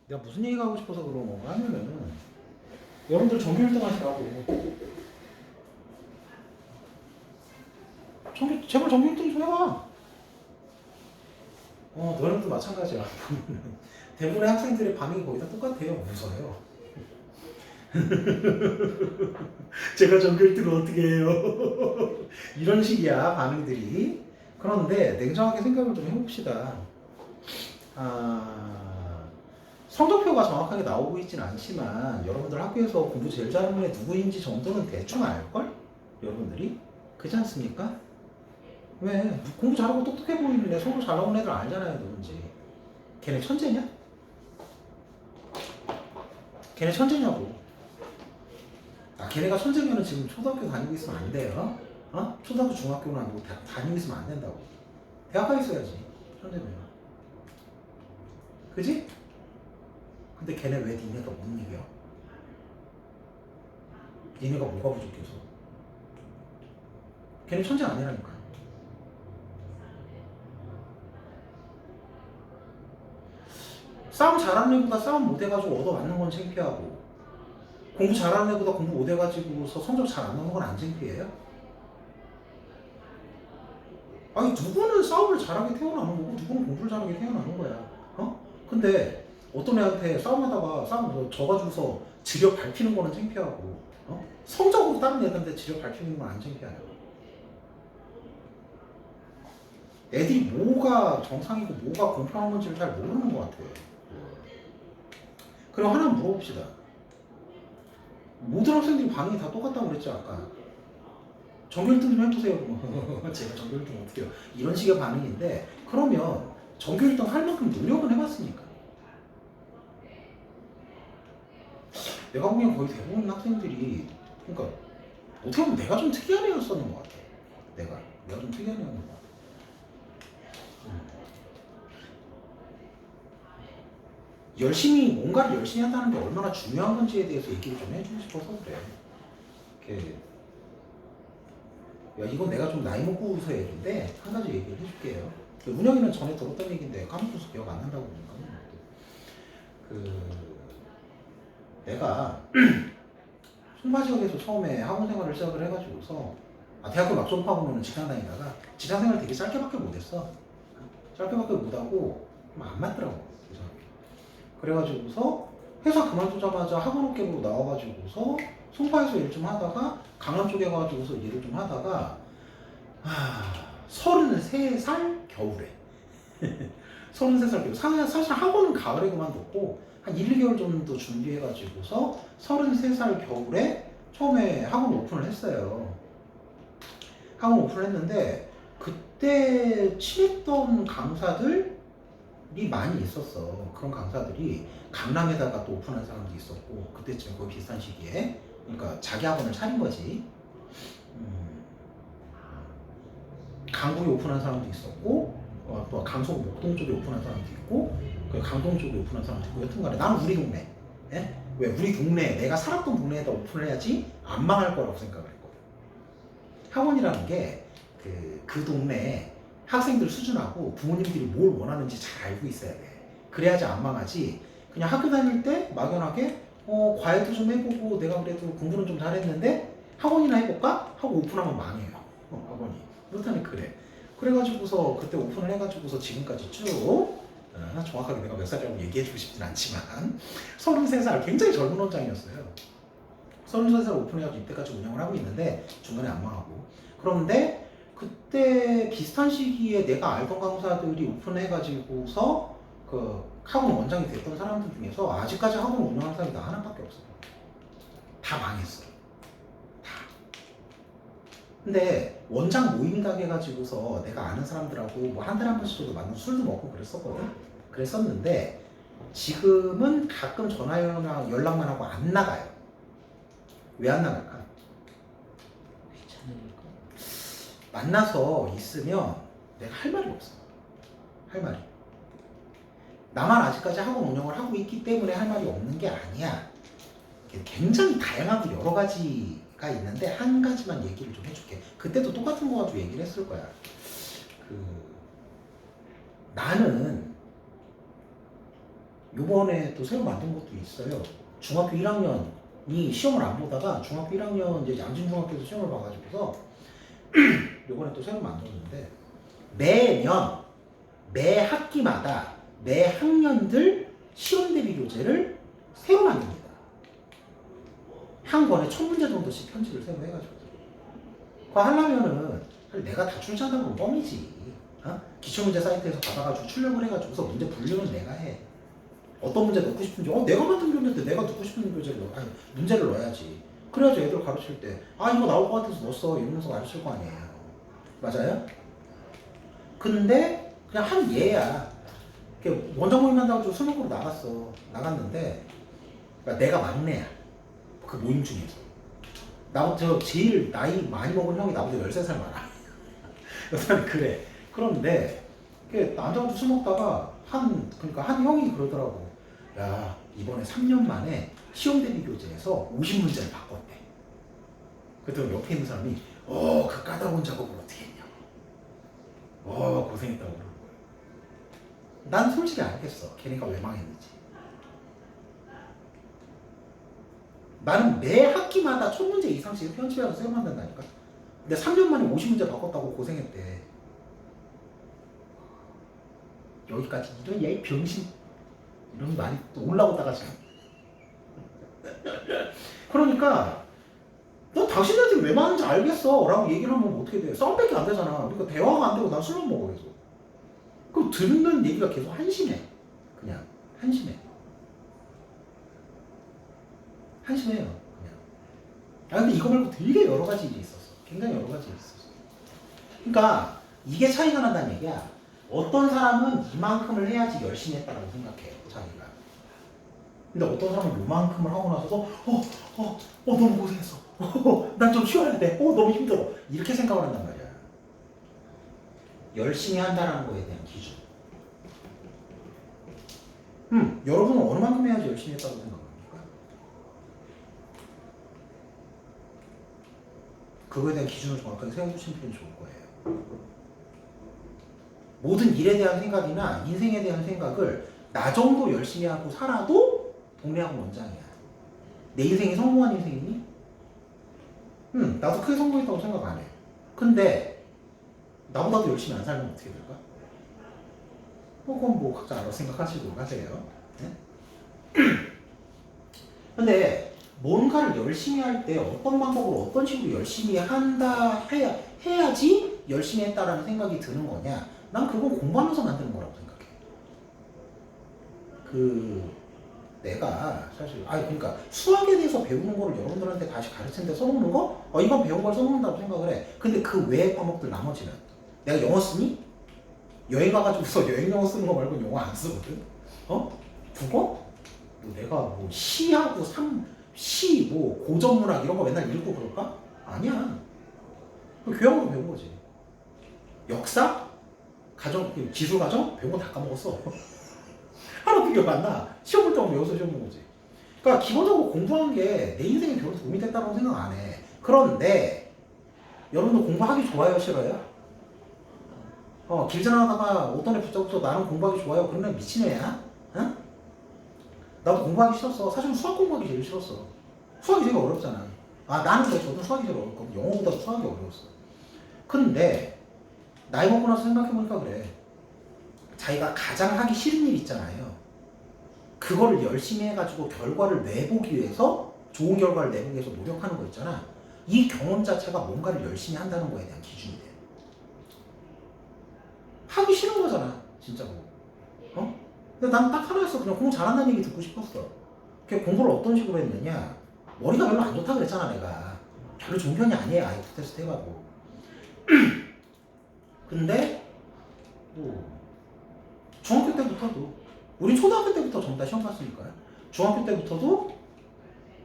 내가 무슨 얘기가 하고 싶어서 그런 건가 하면은 여러분들 전교 1등 하시라고. 제발 전교 1등 좀 해봐. 너네도 마찬가지야. 대부분의 학생들의 반응이 거의 다 똑같아요. 무서워요. 제가 전교 1등을 어떻게 해요? 이런 식이야 반응들이. 그런데 냉정하게 생각을 좀 해봅시다. 성적표가 정확하게 나오고 있진 않지만 여러분들 학교에서 공부 제일 잘하는 애 누구인지 정도는 대충 알걸? 여러분들이? 그렇지 않습니까? 왜? 공부 잘하고 똑똑해 보이는 애, 성적 잘 나오는 애들 알잖아요 누군지. 걔네 천재냐? 걔네 천재냐고. 걔네가 천재면은 지금 초등학교 다니고 있으면 안 돼요. 초등학교 중학교는 아니고 다니고 있으면 안 된다고. 대학 가 있어야지 천재면. 그지? 근데 걔네 왜 니네가 못 이겨? 니네가 뭐가 부족해서? 걔네 천재 아니라니까. 싸움 잘하는 애보다 싸움 못해가지고 얻어맞는 건 창피하고, 공부 잘하는 애보다 공부 못해가지고서 성적 잘 안 나오는 건 안 창피해요? 아니 누구는 싸움을 잘하게 태어나는 거고 누구는 공부를 잘하게 태어나는 거야. 근데 어떤 애한테 싸움하다가 싸움 져가지고서 지력 밝히는 거는 창피하고, 성적으로 다른 애들한테 지력 밝히는 건 안 창피해요. 애들이 뭐가 정상이고 뭐가 공평한 건지를 잘 모르는 것 같아요. 그럼 하나 물어봅시다. 모든 학생들이 반응이 다 똑같다고 그랬죠 아까. 전교 1등 좀 해보세요. 제가 전교 1등 어떻게 해요? 이런 식의 반응인데, 그러면 전교 1등 할 만큼 노력은 해봤으니까. 내가 보기엔 거의 대부분 학생들이, 그러니까 어떻게 보면 내가 좀 특이한 애였었는 것 같아. 내가 좀 특이한 애였는 것 같아. 뭔가를 열심히 한다는 게 얼마나 중요한 건지에 대해서 얘기를 좀 해주고 싶어서 그래. 야, 이건 내가 좀 나이 먹고서 얘기인데 한 가지 얘기를 해줄게요. 운영이는 전에 들었던 얘기인데 까먹어서 기억 안 난다고 그러니까. 내가 송파 지역에서 처음에 학원 생활을 시작을 해가지고서 대학교 막 졸업하고는 직장 다니다가 직장 생활 되게 짧게밖에 못했어. 짧게밖에 못하고 안 맞더라고. 그래가지고서 회사 그만두자마자 학원 업계로 나와가지고서 송파에서 일 좀 하다가 강남 쪽에 가가지고서 일을 좀 하다가 33살 겨울에 33살 겨울 사실 학원은 가을에 그만뒀고 한 1, 2개월 정도 준비해가지고서 33살 겨울에 처음에 학원 오픈을 했어요. 학원 오픈을 했는데 그때 친했던 강사들이 많이 있었어. 그런 강사들이 강남에다가 또 오픈한 사람도 있었고, 그때쯤 거의 비슷한 시기에. 그러니까 자기 학원을 차린 거지. 강북에 오픈한 사람도 있었고, 또 강서 목동 쪽에 오픈한 사람도 있고, 강동 쪽에 오픈한 사람도 있고, 여튼간에 나는 우리 동네. 왜 우리 동네, 내가 살았던 동네에다 오픈을 해야지 안 망할 거라고 생각을 했거든. 학원이라는 게 그 동네 학생들 수준하고 부모님들이 뭘 원하는지 잘 알고 있어야 돼. 그래야지 안 망하지. 그냥 학교 다닐 때 막연하게 과외도 좀 해보고 내가 그래도 공부는 좀 잘했는데 학원이나 해볼까? 하고 오픈하면 망해요. 학원이. 그렇다면 그래. 그래가지고서 그때 오픈을 해가지고서 지금까지 쭉 정확하게 내가 몇 살이라고 얘기해주고 싶진 않지만 33살 굉장히 젊은 원장이었어요. 33살 오픈해가지고 이때까지 운영을 하고 있는데 중간에 안 망하고. 그런데 그때 비슷한 시기에 내가 알던 강사들이 오픈해가지고서 그 학원 원장이 됐던 사람들 중에서 아직까지 학원 운영하는 사람이 나 하나밖에 없어요. 다 망했어. 다. 근데 원장 모임이다 해가지고서 내가 아는 사람들하고 뭐 한 달에 한 번씩 정도 만나서 술도 먹고 그랬었거든. 그랬었는데 지금은 가끔 전화 연락만 하고 안 나가요. 왜 안 나갈까? 귀찮으니까. 만나서 있으면 내가 할 말이 없어. 할 말이. 나만 아직까지 학원 운영을 하고 있기 때문에 할 말이 없는 게 아니야. 굉장히 다양하고 여러 가지가 있는데 한 가지만 얘기를 좀 해줄게. 그때도 똑같은 거 가지고 얘기를 했을 거야. 나는 요번에 또 새로 만든 것도 있어요. 중학교 1학년이 시험을 안 보다가 중학교 1학년 이제 양진중학교에서 시험을 봐가지고서 요번에 또 새로 만들었는데 매년 매 학기마다 매 학년들 시험 대비 교재를 새로 만듭니다. 한 권에 1000문제 정도씩 편집을 새로 해가지고 그거 하려면은 내가 다 출제한다고 하면 뻥이지. 어? 기출문제 사이트에서 받아가지고 출력을 해가지고서 문제 분류는 내가 해. 어떤 문제 넣고 싶은지 내가 만든 교재인데 내가 넣고 싶은 교재를 아니 문제를 넣어야지. 그래야지 애들 가르칠 때 이거 나올 것 같아서 넣었어 이러면서 가르칠 거 아니에요. 맞아요? 근데 그냥 한 예야. 원장 모임 한다고 술 먹으러 나갔는데 그러니까 내가 막내야. 그 모임 중에서. 나부터 제일 나이 많이 먹은 형이 나보다 13살 많아. 그래. 그런데 앉아가지고 술 먹다가 그러니까 한 형이 그러더라고. 야, 이번에 3년 만에 시험 대비 교재에서 50문제를 바꿨대. 그랬더니 옆에 있는 사람이 그 까다로운 작업을 어떻게 했냐고. 고생했다고 그러는 거예요. 난 솔직히 알겠어. 걔네가 왜 망했는지. 나는 매 학기마다 1000문제 이상씩 편집해서 새로 만든다니까. 근데 3년 만에 50문제 바꿨다고 고생했대. 여기까지 이런 야이 병신 이런 말이 또 올라오다가 지금. 그러니까 너 당신한테 왜 많은지 알겠어 라고 얘기를 하면 어떻게 돼? 싸움밖에 안 되잖아. 그러니까 대화가 안 되고 난 술만 먹어 계속. 그럼 듣는 얘기가 계속 한심해. 그냥 한심해. 한심해요. 그냥. 근데 이거 말고 되게 여러 가지 일이 있었어. 굉장히 여러 가지 일이 있었어. 그러니까 이게 차이가 난다는 얘기야. 어떤 사람은 이만큼을 해야지 열심히 했다고 생각해, 자기가. 근데 어떤 사람은 요만큼을 하고 나서도 너무 고생했어. 난 좀 쉬어야 돼. 너무 힘들어. 이렇게 생각을 한단 말이야. 열심히 한다는 거에 대한 기준. 여러분은 어느 만큼 해야지 열심히 했다고 생각합니까? 그거에 대한 기준을 정확하게 세워주시는 편이 좋을 거예요. 모든 일에 대한 생각이나 인생에 대한 생각을 나 정도 열심히 하고 살아도 동네하고 원장이야. 내 인생이 성공한 인생이니? 나도 크게 성공했다고 생각 안 해. 근데 나보다도 열심히 안 살면 어떻게 될까? 그건 뭐 각자 알아서 생각하시고 하세요. 네? 근데 뭔가를 열심히 할 때 어떤 방법으로 어떤 식으로 열심히 해야지 열심히 했다라는 생각이 드는 거냐? 난 그건 공부하면서 만드는 거라고 생각해. 내가 사실 그러니까 수학에 대해서 배우는 거를 여러분들한테 다시 가르치는데 써먹는 거? 이건 배운 걸 써먹는다고 생각을 해. 근데 그 외의 과목들 나머지는 내가 영어 쓰니? 여행 가가지고서 여행 영어 쓰는 거 말고 영어 안 쓰거든. 국어? 내가 뭐 시하고 시, 뭐 고전문학 이런 거 맨날 읽고 그럴까? 아니야. 교양으로 배운 거지. 역사? 기술과정? 배운 거 다 까먹었어. 하나도 기억 안 나. 시험 볼 때만 외워서 시험 본 거지. 그러니까 기본적으로 공부하는 게 내 인생에 별로 도움이 됐다고 생각 안 해. 그런데 여러분들 공부하기 좋아요? 싫어요? 길 지나가다가 어떤 애 붙잡고서 나는 공부하기 좋아요. 그런 애 미친 애야? 나도 공부하기 싫었어. 사실은 수학 공부하기 제일 싫었어. 수학이 되게 어렵잖아. 나는 그래. 저도 수학이 제일 어렵거든. 영어보다 수학이 어려웠어. 근데 나이 먹고 나서 생각해보니까 그래. 자기가 가장 하기 싫은 일 있잖아요. 그거를 열심히 해가지고 결과를 내보기 위해서 좋은 결과를 내보기 위해서 노력하는 거 있잖아. 이 경험 자체가 뭔가를 열심히 한다는 거에 대한 기준이 돼. 하기 싫은 거잖아, 진짜로. 근데 난 딱 하나였어. 그냥 공부 잘한다는 얘기 듣고 싶었어. 공부를 어떤 식으로 했느냐. 머리가 별로 안 좋다 그랬잖아, 내가. 별로 좋은 편이 아니에요, IQ 테스트 해봐도. 근데 중학교 때부터도 우린 초등학교 때부터 전부 다 시험 봤으니까요. 중학교 때부터도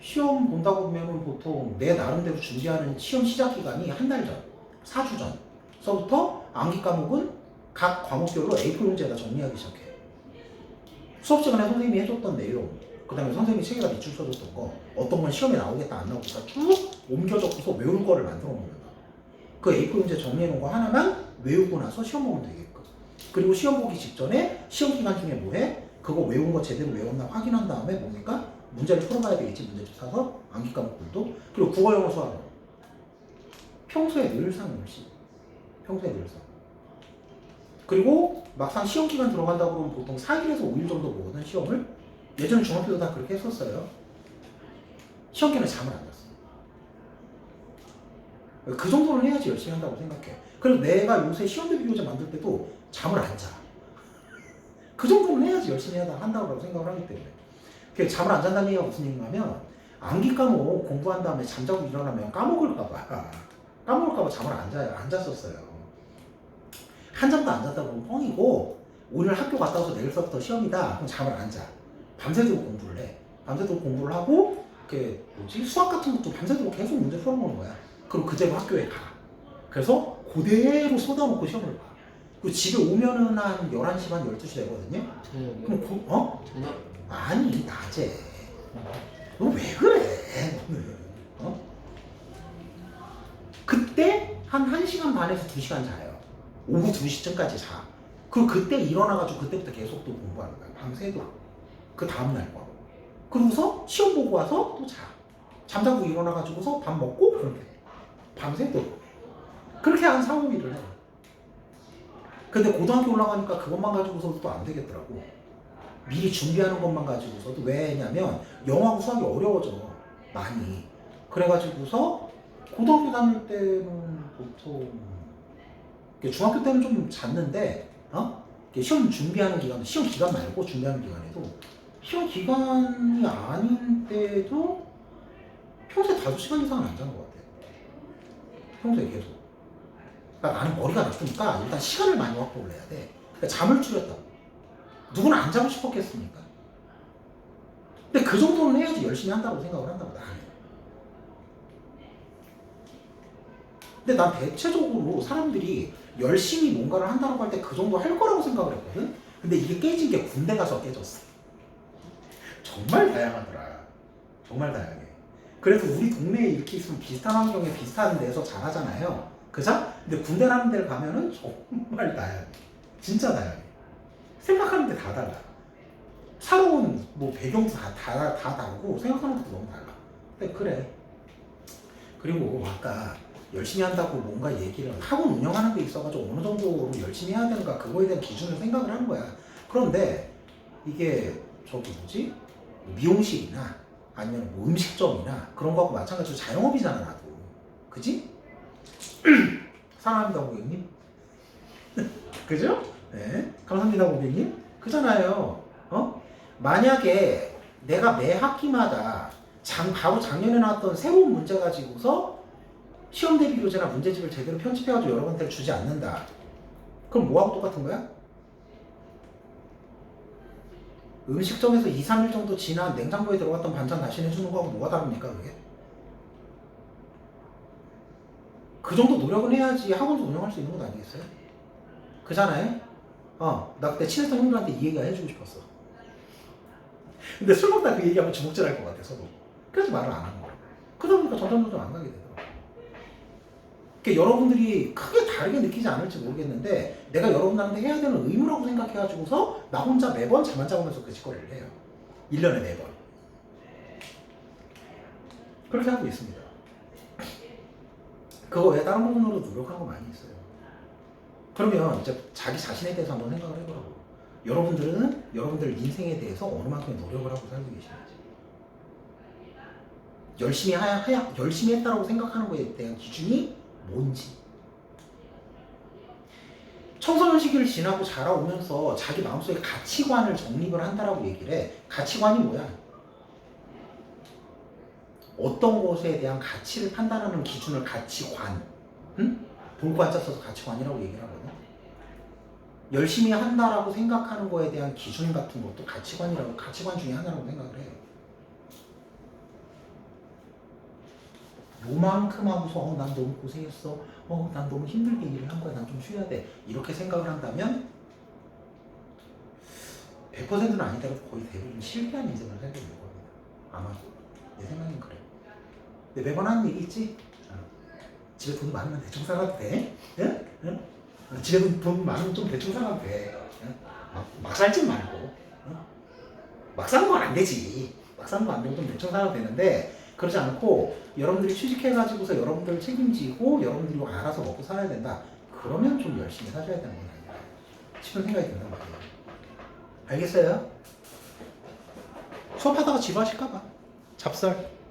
시험 본다고 보면 보통 내 나름대로 준비하는 시험 시작 기간이 한 달 전, 4주 전서부터 암기 과목은 각 과목별로 A4 용지에다 정리하기 시작해. 수업 시간에 선생님이 해줬던 내용, 그 다음에 선생님이 책에다 밑줄 쳐줬던 거, 어떤 건 시험에 나오겠다 안 나오겠다 쭉 옮겨 적고서 외울 거를 만들어 놓는 거야. 그 A4 용지에 정리해놓은 거 하나만 외우고 나서 시험 보면 되게끔. 그리고 시험 보기 직전에 시험 기간 중에 뭐해? 그거 외운 거 제대로 외웠나 확인한 다음에 뭡니까? 문제를 풀어봐야 되겠지. 문제집 사서 암기 과목들도. 그리고 국어, 영어, 수학은 평소에 늘상 열심히. 평소에 늘상. 그리고 막상 시험 기간 들어간다고 그러면 보통 4일에서 5일 정도 보거든, 시험을. 예전에 중학교 때도 다 그렇게 했었어요. 시험 기간에 잠을 안 잤어. 그 정도는 해야지 열심히 한다고 생각해. 그래서 내가 요새 시험 대비 교재 만들 때도 잠을 안 자. 그 정도는 해야지 열심히 한다고 생각을 하기 때문에. 잠을 안 잔다는 얘기가 무슨 얘기냐면 암기 과목 공부한 다음에 잠자고 일어나면 까먹을까봐 잠을 안 자요. 안 잤었어요. 한 잠도 안 잤다고 보면 뻥이고, 오늘 학교 갔다 와서 내일서부터 시험이다. 그럼 잠을 안 자. 밤새도록 공부를 해. 밤새도록 공부를 하고, 수학 같은 것도 밤새도록 계속 문제 풀어보는 거야. 그리고 그대로 학교에 가. 그래서 그대로 쏟아놓고 시험을 봐. 그리고 집에 오면은 한 11시 반, 12시 되거든요? 저녁이요? 그럼 저녁? 아니, 낮에. 너 왜 그래? 어? 그때 한 1시간 반에서 2시간 자요. 오후 2시쯤까지 자. 그때 일어나가지고 그때부터 계속 또 공부하는 거야. 밤새도록. 그 다음날 거. 그러고서 시험 보고 와서 또 자. 잠자고 일어나가지고서 밥 먹고 그렇게 해. 밤새도록. 그렇게 한 4, 5일을 해. 근데 고등학교 올라가니까 그것만 가지고서도 또 안 되겠더라고. 미리 준비하는 것만 가지고서도. 왜냐면 영어하고 수학이 어려워져. 많이. 그래가지고서 고등학교 다닐 때는 보통 중학교 때는 좀 잤는데 시험 준비하는 기간, 시험 기간 말고 준비하는 기간에도 시험 기간이 아닌 때도 평소에 5시간 이상은 안 잔 것 같아. 평소에 계속. 그러니까 나는 머리가 나쁘니까 일단 시간을 많이 확보를 해야 돼. 그러니까 잠을 줄였다고. 누구는 안 자고 싶었겠습니까? 근데 그 정도는 해야지 열심히 한다고 생각을 한다고 나는. 근데 난 대체적으로 사람들이 열심히 뭔가를 한다고 할 때 그 정도 할 거라고 생각을 했거든? 근데 이게 깨진 게 군대 가서 깨졌어. 정말 다양하더라. 정말 다양해. 그래서 우리 동네에 이렇게 있으면 비슷한 환경에 비슷한 데서 자라잖아요. 그죠? 근데 군대라는 데를 가면은 정말 다양해. 진짜 다양해. 생각하는 게 다 달라. 살아온 배경도 다 다르고 생각하는 것도 너무 달라. 근데 그래. 그리고 아까 열심히 한다고 뭔가 얘기를 학원 운영하는 데 있어가지고 어느 정도로 열심히 해야 되는가 그거에 대한 기준을 생각을 하는 거야. 그런데 이게 미용실이나 아니면 음식점이나 그런 거하고 마찬가지로 자영업이잖아 나도. 그지? 사랑합니다 고객님. 그죠? 네. 감사합니다 고객님. 그잖아요. 만약에 내가 매 학기마다 바로 작년에 나왔던 새로운 문제 가지고서 시험 대비 교재나 문제집을 제대로 편집해가지고 여러분한테 주지 않는다. 그럼 뭐하고 똑같은 거야? 음식점에서 2, 3일 정도 지난 냉장고에 들어갔던 반찬 다시 내주는 거하고 뭐가 다릅니까 그게? 그 정도 노력은 해야지 학원도 운영할 수 있는 것 아니겠어요? 그잖아요? 나 그때 친했던 형들한테 이 얘기가 해주고 싶었어. 근데 술 먹다 그 얘기하면 주먹질할 것 같아 서로. 그래서 말을 안 하는 거야. 그러다 보니까 점점 안 가게 되더라고. 그러니까 여러분들이 크게 다르게 느끼지 않을지 모르겠는데 내가 여러분들한테 해야 되는 의무라고 생각해가지고서 나 혼자 매번 잠 안 자면서 그 짓거리를 해요. 1년에 매번. 그렇게 하고 있습니다. 그거 외에 다른 부분으로 노력하는 거 많이 있어요. 그러면 이제 자기 자신에 대해서 한번 생각을 해보라고. 여러분들은 여러분들 인생에 대해서 어느 만큼의 노력을 하고 살고 계시는지. 열심히 했다라고 생각하는 거에 대한 기준이 뭔지. 청소년 시기를 지나고 자라오면서 자기 마음속에 가치관을 정립을 한다라고 얘기를 해. 가치관이 뭐야? 어떤 것에 대한 가치를 판단하는 기준을 가치관, 볼고 앉아 써서 가치관이라고 얘기를 하거든. 열심히 한다라고 생각하는 거에 대한 기준 같은 것도 가치관 중에 하나라고 생각을 해요. 요만큼 하고서 난 너무 고생했어. 난 너무 힘들게 일을 한 거야. 난 좀 쉬어야 돼. 이렇게 생각을 한다면 100%는 아니더라도 거의 대부분 실패한 인생을 살게 될 겁니다. 아마도. 내 생각엔 그래. 근데 매번 하는 얘기 있지? 집에 돈이 많으면 대충 살아도 돼. 응? 집에 돈 많으면 좀 대충 살아도 돼. 막 살지 말고. 막 사는 건 안 되지. 막 사는 건 안 되고 좀 대충 살아도 되는데 그러지 않고 여러분들이 취직해가지고서 여러분들을 책임지고 여러분들이 알아서 먹고 살아야 된다. 그러면 좀 열심히 사셔야 되는 건 아닌가 싶은 생각이 든단 말이에요. 알겠어요? 수업하다가 지루하실까봐 잡설